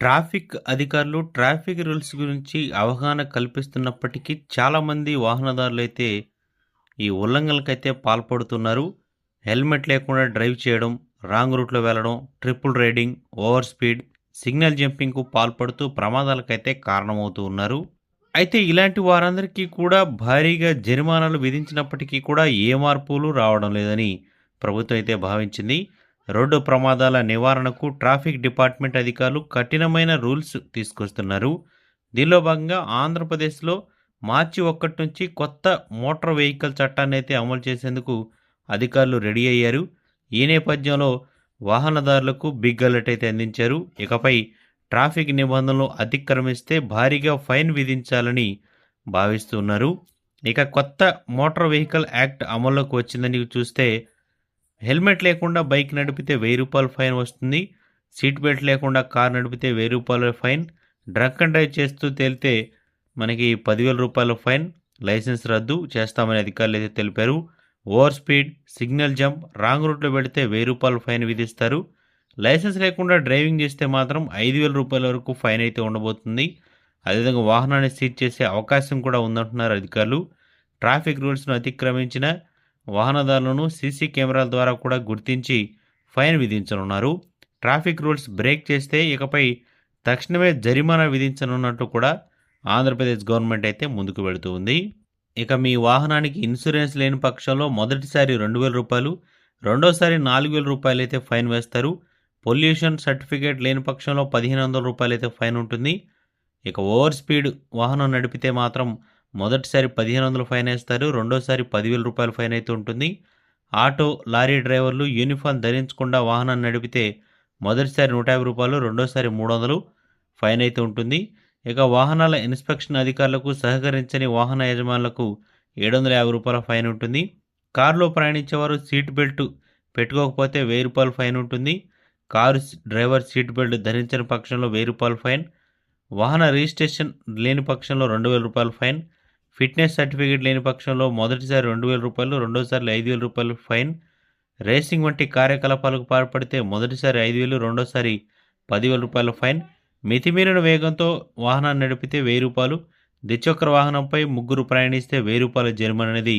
Traffic అధికారులు traffic rules గురించి అవగాహన కల్పిస్తున్నప్పటికీ చాలామంది వాహనదారులైతే ఈ ఉల్లంఘనలకైతే పాల్పడుతున్నారు. హెల్మెట్ లేకుండా డ్రైవ్ చేయడం, రాంగ్ రూట్‌లో వెళ్ళడం, triple riding, over speed, signal జంపింగ్‌కు పాల్పడుతూ ప్రమాదాలకైతే కారణమవుతూ ఉన్నారు. అయితే ఇలాంటి వారందరికీ కూడా భారీగా జరిమానాలు విధించినప్పటికీ కూడా ఏ మార్పులు రావడం లేదని ప్రభుత్వం అయితే భావించింది. రోడ్డు ప్రమాదాల నివారణకు ట్రాఫిక్ డిపార్ట్మెంట్ అధికారులు కఠినమైన రూల్స్ తీసుకొస్తున్నారు. దీనిలో భాగంగా ఆంధ్రప్రదేశ్‌లో మార్చి 1 నుంచి కొత్త మోటార్ వెహికల్ చట్టాన్నయితే అమలు చేసేందుకు అధికారులు రెడీ అయ్యారు. ఈ నేపథ్యంలో వాహనదారులకు బిగ్ అలర్ట్ అయితే అందించారు. ఇకపై ట్రాఫిక్ నిబంధనలు అతిక్రమిస్తే భారీగా ఫైన్ విధించాలని భావిస్తున్నారు. ఇక కొత్త మోటార్ వెహికల్ యాక్ట్ అమల్లోకి వచ్చిందని చూస్తే హెల్మెట్ లేకుండా బైక్ నడిపితే రూ. 1000 ఫైన్ వస్తుంది. సీట్ బెల్ట్ లేకుండా కారు నడిపితే రూ. 1000 ఫైన్. డ్రంక్ అండ్ డ్రైవ్ చేస్తూ తేలితే మనకి రూ. 10,000 ఫైన్. లైసెన్స్ రద్దు చేస్తామని అధికారులు అయితే తెలిపారు. Over speed, signal jump, wrong రూట్‌లో వెళితే రూ. 1000 ఫైన్ విధిస్తారు. లైసెన్స్ లేకుండా డ్రైవింగ్ చేస్తే మాత్రం రూ. 5,000 వరకు ఫైన్ అయితే ఉండబోతుంది. అదేవిధంగా వాహనాన్ని సీజ్ చేసే అవకాశం కూడా ఉందంటున్నారు అధికారులు. ట్రాఫిక్ రూల్స్‌ను అతిక్రమించిన వాహనదారులను సీసీ కెమెరాల ద్వారా కూడా గుర్తించి ఫైన్ విధించనున్నారు. ట్రాఫిక్ రూల్స్ బ్రేక్ చేస్తే ఇకపై తక్షణమే జరిమానా విధించనున్నట్టు కూడా ఆంధ్రప్రదేశ్ గవర్నమెంట్ అయితే ముందుకు వెళుతూ ఉంది. ఇక మీ వాహనానికి ఇన్సూరెన్స్ లేని పక్షంలో మొదటిసారి రూ. 2,000, రెండోసారి రూ. 4,000 అయితే ఫైన్ వేస్తారు. పొల్యూషన్ సర్టిఫికేట్ లేని పక్షంలో రూ. 1,500 అయితే ఫైన్ ఉంటుంది. ఇక ఓవర్ స్పీడ్ వాహనం నడిపితే మాత్రం మొదటిసారి 1,500 ఫైన్ వేస్తారు. రెండోసారి రూ. 10,000 ఫైన్ అయితే ఉంటుంది. ఆటో, లారీ డ్రైవర్లు యూనిఫామ్ ధరించకుండా వాహనాన్ని నడిపితే మొదటిసారి రూ. 150, రెండోసారి 300 ఫైన్ అయితే ఉంటుంది. ఇక వాహనాల ఇన్స్పెక్షన్ అధికారులకు సహకరించని వాహన యజమానులకు రూ. 750 ఫైన్ ఉంటుంది. కారులో ప్రయాణించేవారు సీట్ బెల్ట్ పెట్టుకోకపోతే రూ. 1000 ఫైన్ ఉంటుంది. కారు డ్రైవర్ సీట్ బెల్ట్ ధరించని పక్షంలో రూ. 1000 ఫైన్. వాహన రిజిస్ట్రేషన్ లేని పక్షంలో రూ. 2,000 ఫైన్. ఫిట్నెస్ సర్టిఫికేట్ లేని పక్షంలో మొదటిసారి రూ. 2,000, రెండోసారి రూ. 5,000 ఫైన్. రేసింగ్ వంటి కార్యకలాపాలకు పాల్పడితే మొదటిసారి 5,000, రెండోసారి రూ. 10,000 ఫైన్. మితిమీరిన వేగంతో వాహనాన్ని నడిపితే రూ. 1,000, ద్విచక్ర వాహనంపై ముగ్గురు ప్రయాణిస్తే రూ. 1,000 జరిమానా అనేది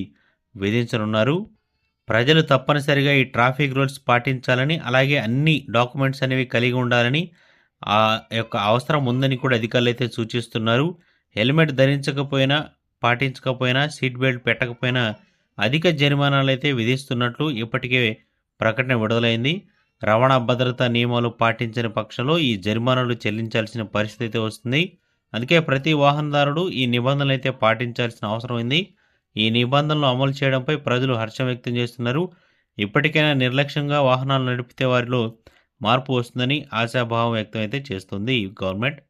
విధించనున్నారు. ప్రజలు తప్పనిసరిగా ఈ ట్రాఫిక్ రూల్స్ పాటించాలని, అలాగే అన్ని డాక్యుమెంట్స్ అనేవి కలిగి ఉండాలని ఆ యొక్క అవసరం ఉందని కూడా అధికారులు అయితే సూచిస్తున్నారు. హెల్మెట్ ధరించకపోయినా, పాటించకపోయినా, సీట్ బెల్ట్ పెట్టకపోయినా అధిక జరిమానాలు అయితే విధిస్తున్నట్లు ఇప్పటికే ప్రకటన విడుదలైంది. రవాణా భద్రతా నియమాలు పాటించని పక్షంలో ఈ జరిమానాలు చెల్లించాల్సిన పరిస్థితి అయితే వస్తుంది. అందుకే ప్రతి వాహనదారుడు ఈ నిబంధనలు అయితే పాటించాల్సిన అవసరం ఉంది. ఈ నిబంధనలు అమలు చేయడంపై ప్రజలు హర్షం వ్యక్తం చేస్తున్నారు. ఇప్పటికైనా నిర్లక్ష్యంగా వాహనాలు నడిపితే వారిలో మార్పు వస్తుందని ఆశాభావం వ్యక్తం అయితే చేస్తుంది ఈ గవర్నమెంట్.